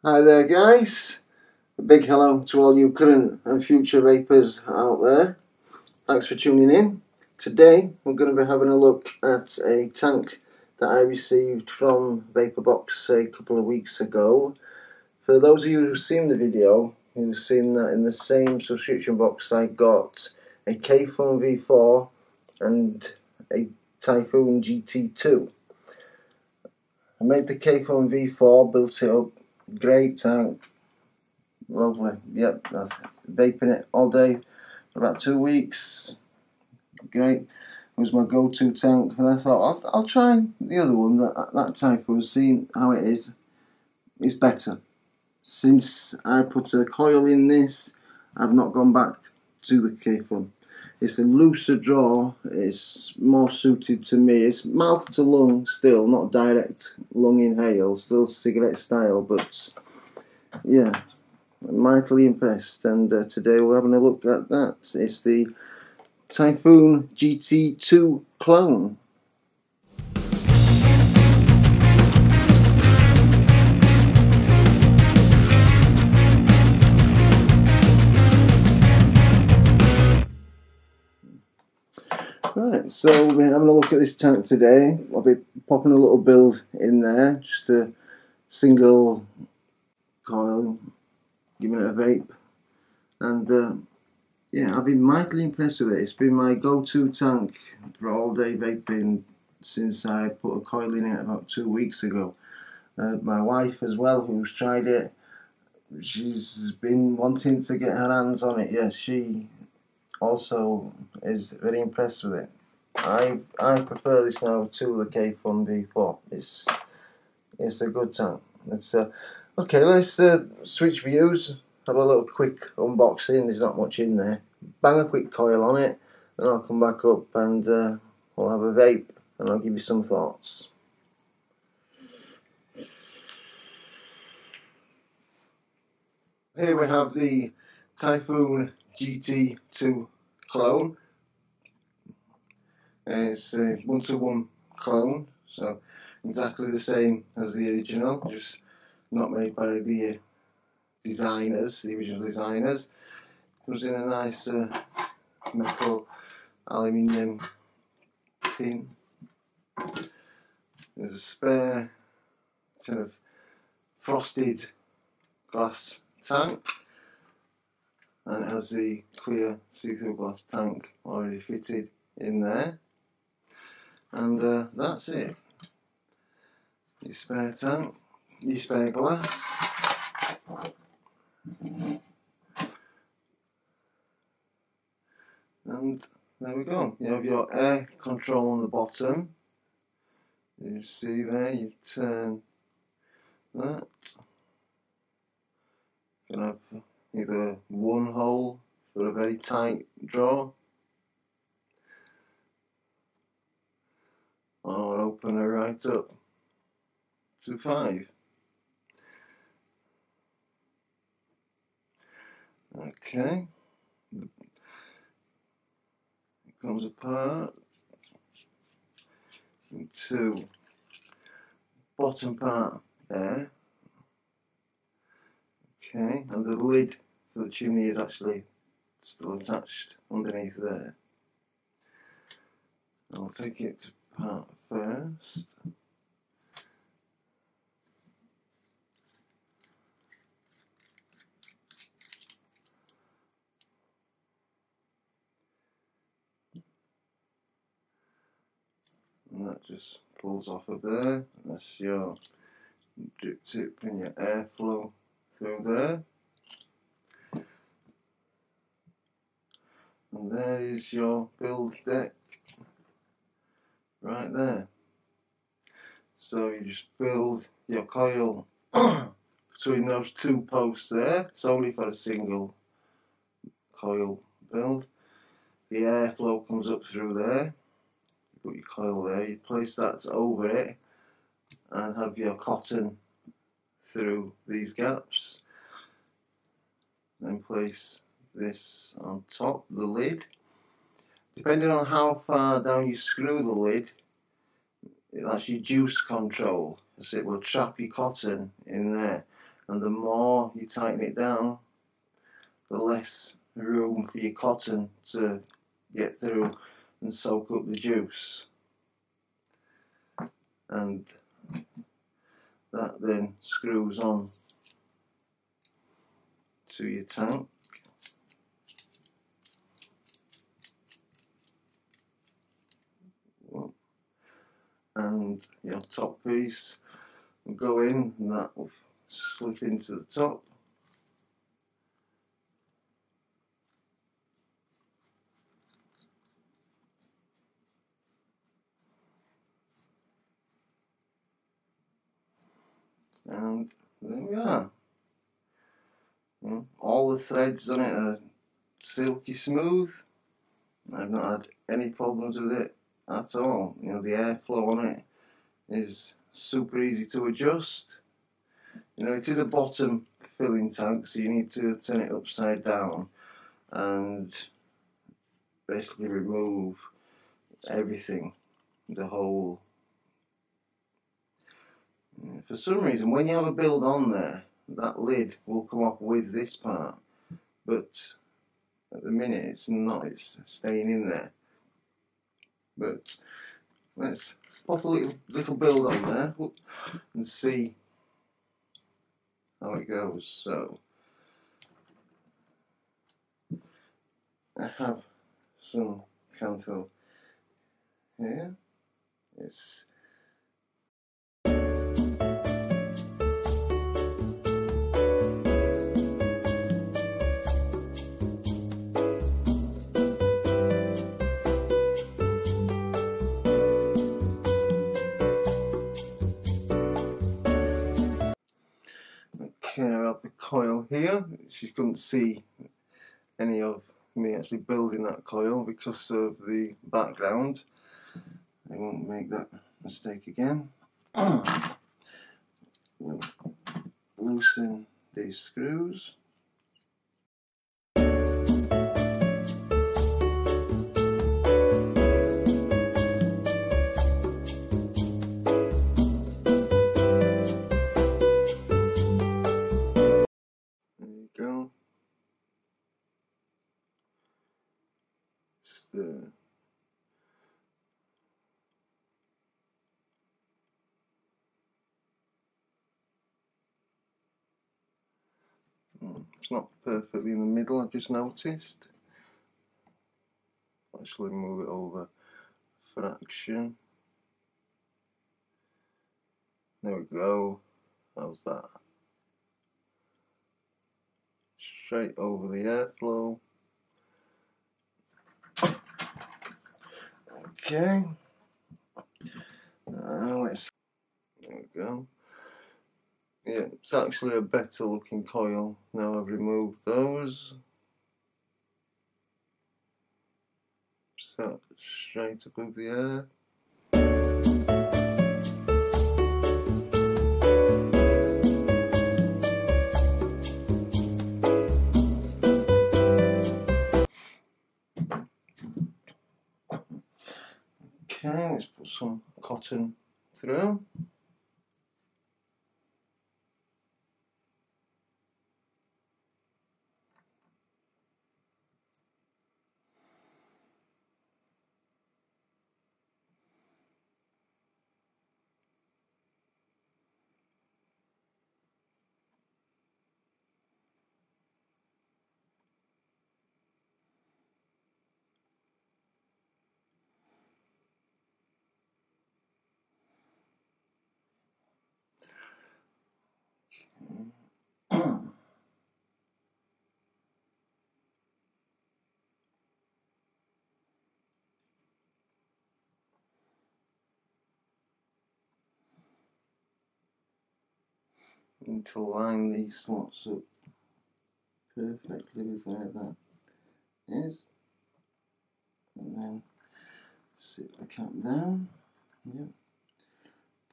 Hi there guys, a big hello to all you current and future vapors out there. Thanks for tuning in. Today we're going to be having a look at a tank that I received from VaporBox a couple of weeks ago. For those of you who've seen the video, you've seen that in the same subscription box I got a Kaifun V4 and a Taifun GT II. I made the Kaifun V4, built it up. Great tank, lovely. Yep, that's vaping it all day for about 2 weeks. Great. It was my go-to tank, and I thought I'll try the other one. That Taifun, seeing how it is. It's better. Since I put a coil in this, I've not gone back to the Kaifun. It's a looser draw. It's more suited to me. It's mouth to lung still, not direct lung inhale, still cigarette style, but yeah, I'm mightily impressed. And today we're having a look at that. It's the Taifun GT II Clone. Right, so we're having a look at this tank today. I'll be popping a little build in there, just a single coil, giving it a vape, and yeah, I've been mightily impressed with it. It's been my go-to tank for all day vaping since I put a coil in it about 2 weeks ago. My wife as well, who's tried it, she's been wanting to get her hands on it. Yeah, she also is very impressed with it. I prefer this now to the Kaifun V4. It's a good tank. It's okay. Let's switch views. Have a little quick unboxing. There's not much in there. Bang a quick coil on it, then I'll come back up and we'll have a vape and I'll give you some thoughts. Here we have the Taifun GT II Clone. It's a 1-to-1 clone, so exactly the same as the original, just not made by the designers, the original designers. It was in a nice metal aluminium tin. There's a spare kind of frosted glass tank, and it has the clear see-through glass tank already fitted in there. And that's it. Your spare tank, your spare glass. And there we go. You have your air control on the bottom. You see there, you turn that. You can have either one hole for a very tight draw, or open her right up to 5. Okay, it comes apart into bottom part there. Okay, and the lid for the chimney is actually still attached underneath there. I'll take it to part first. And that just pulls off of there. That's your drip tip and your airflow through there. And there is your build deck right there. So you just build your coil between those 2 posts there. It's only for a single coil build. The airflow comes up through there. You put your coil there, you place that over it and have your cotton through these gaps. Then place this on top, the lid. Depending on how far down you screw the lid, that's your juice control, so it will trap your cotton in there. and the more you tighten it down, the less room for your cotton to get through and soak up the juice. And that then screws on to your tank. And your top piece will go in, and that will slip into the top. And there we are. All the threads on it are silky smooth. I've not had any problems with it at all. You know, the airflow on it is super easy to adjust. You know, it is a bottom filling tank, so you need to turn it upside down and basically remove everything, the whole. For some reason, when you have a build on there, that lid will come off with this part, but at the minute it's not, it's staying in there. But let's pop a little build on there and see how it goes. So I have some Canto here. It's I have the coil here, which you couldn't see any of me actually building that coil because of the background. I won't make that mistake again. We'll loosen these screws. Go. Just it's not perfectly in the middle, I've just noticed. Actually move it over for action. There we go. How's that? Straight over the airflow. Okay. Let's. There we go. Yeah, it's actually a better looking coil now I've removed those. Set straight above the air. Okay, let's put some cotton through. And to line these slots up perfectly with where that is, and then sit the cap down. Yep.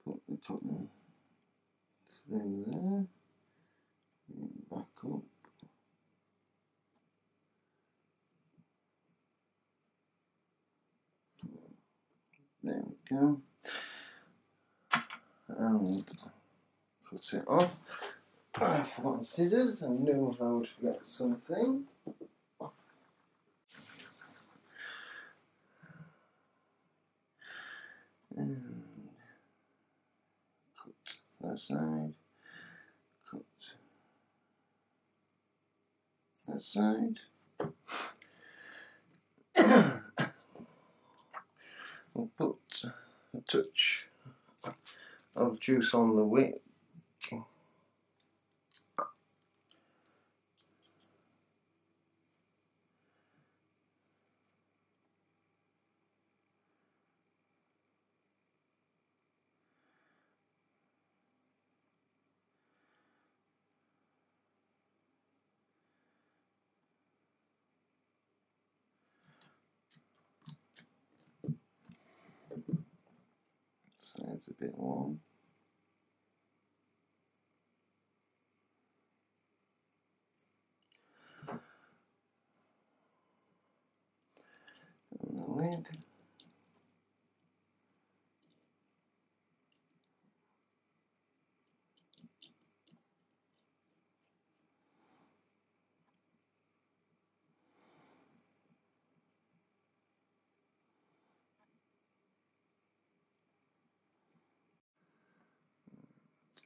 Put the cotton through there, back up. There we go. And cut it off. I forgot scissors. I knew I would forget something. And cut that side. Cut that side. We'll put a touch of juice on the wick. Side's a bit long. And the lid.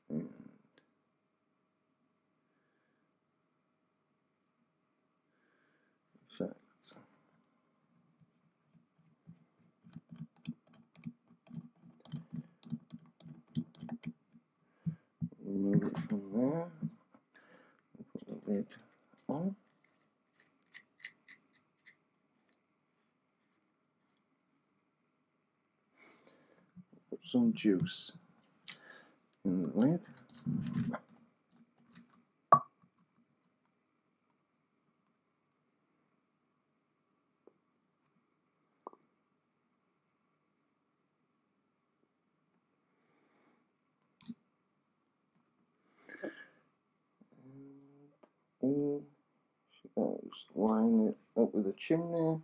And effects. Remove it from there. Put the lid on. Put some juice in the lid. And just line it up with the chimney.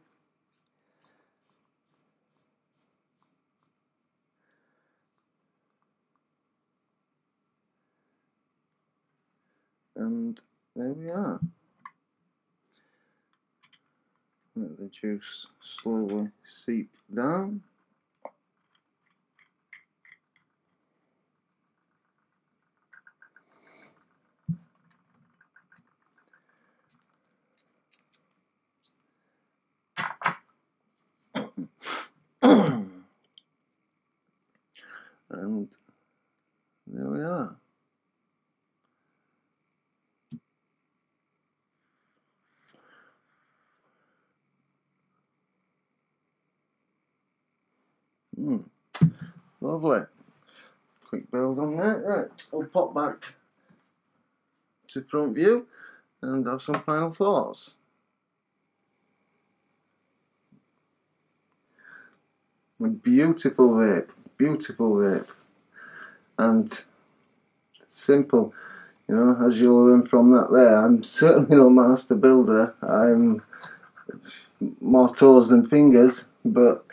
And there we are. Let the juice slowly seep down. And there we are. Lovely. Quick build on that. Right, I'll pop back to front view and have some final thoughts. A beautiful vape, and simple. You know, as you'll learn from that there, I'm certainly no master builder. I'm more toes than fingers, but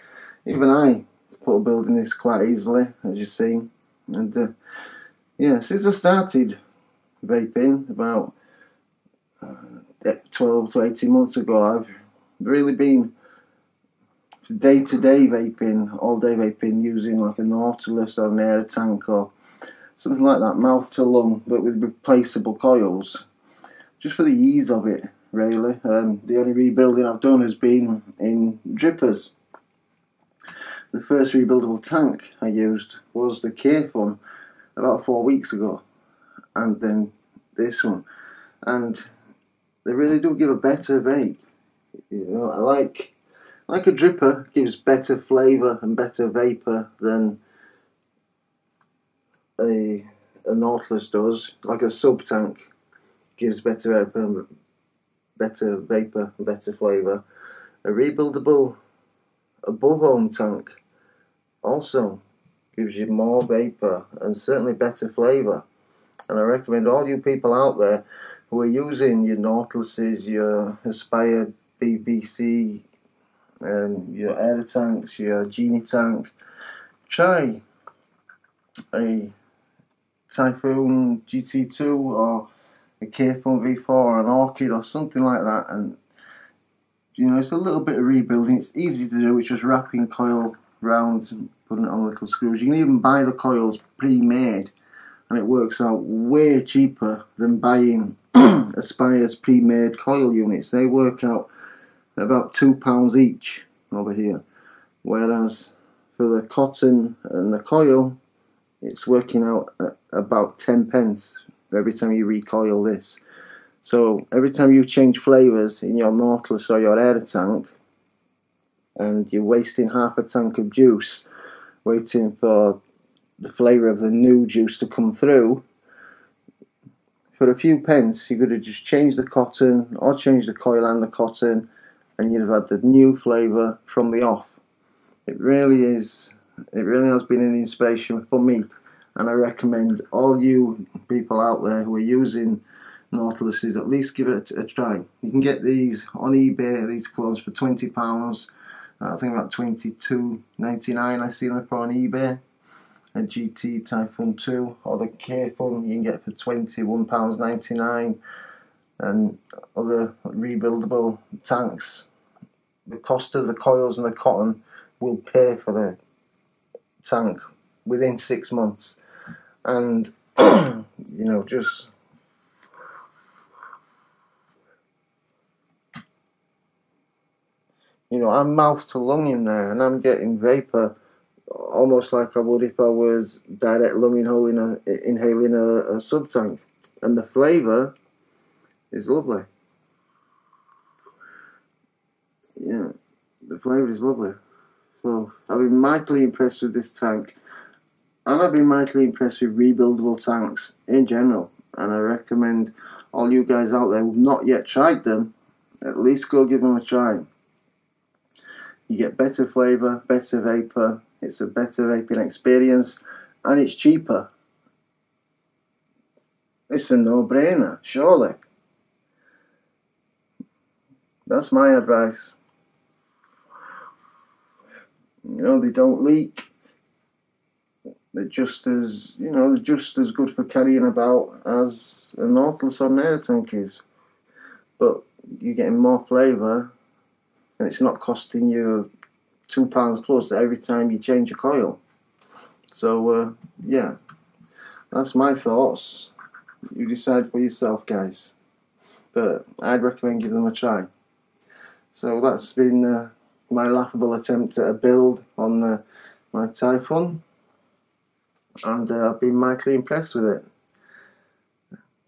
even I put a build in this quite easily, as you've seen. And yeah, since I started vaping about 12 to 18 months ago, I've really been day-to-day vaping, all-day vaping, using like a Nautilus or an air tank or something like that, mouth to lung, but with replaceable coils, just for the ease of it, really. The only rebuilding I've done has been in drippers. The first rebuildable tank I used was the Kaifun about 4 weeks ago, and then this one, and they really do give a better vape. You know, I like a dripper gives better flavour and better vapour than a Nautilus does. Like a sub tank gives better vapour and better flavour. A rebuildable above home tank also gives you more vapour and certainly better flavour. And I recommend all you people out there who are using your Nautiluses, your Aspire BBC, your air tanks, your Genie tank, try a Taifun GT II or a Kaifun V4 or an Orchid or something like that, and you know, it's a little bit of rebuilding. It's easy to do. It's just wrapping coil round and putting it on little screws. You can even buy the coils pre-made, and it works out way cheaper than buying Aspire's pre-made coil units. They work out about £2 each over here, whereas for the cotton and the coil, it's working out at about 10p every time you recoil this. So every time you change flavours in your Nautilus or your air tank, and you're wasting half a tank of juice waiting for the flavour of the new juice to come through, for a few pence you could have just changed the cotton or changed the coil and the cotton, and you'd have had the new flavour from the off. It really is. It really has been an inspiration for me, and I recommend all you people out there who are using Nautiluses at least give it a try. You can get these on eBay, these clones, for £20. I think about $22.99 I see them for on eBay. A GT Taifun 2 or the Kaifun you can get for £21.99, and other rebuildable tanks. The cost of the coils and the cotton will pay for the tank within 6 months, and you know, just I'm mouth to lung in there, and I'm getting vapor almost like I would if I was direct lung inhaling a sub tank, and the flavour is lovely. Yeah, the flavour is lovely. So I've been mightily impressed with this tank, and I've been mightily impressed with rebuildable tanks in general, and I recommend all you guys out there who've not yet tried them, at least go give them a try. You get better flavour, better vapour, it's a better vaping experience, and it's cheaper. It's a no-brainer, surely. That's my advice. You know, they don't leak. They're just as, they're just as good for carrying about as a Nautilus or an air tank is. But you're getting more flavour, and it's not costing you £2 plus every time you change a coil. So yeah, that's my thoughts. You decide for yourself, guys, but I'd recommend giving them a try. So that's been my laughable attempt at a build on my Taifun, and I've been mightily impressed with it.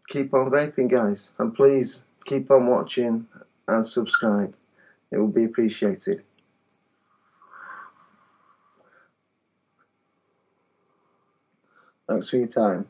Keep on vaping, guys, and please keep on watching and subscribe. It will be appreciated. Thanks for your time.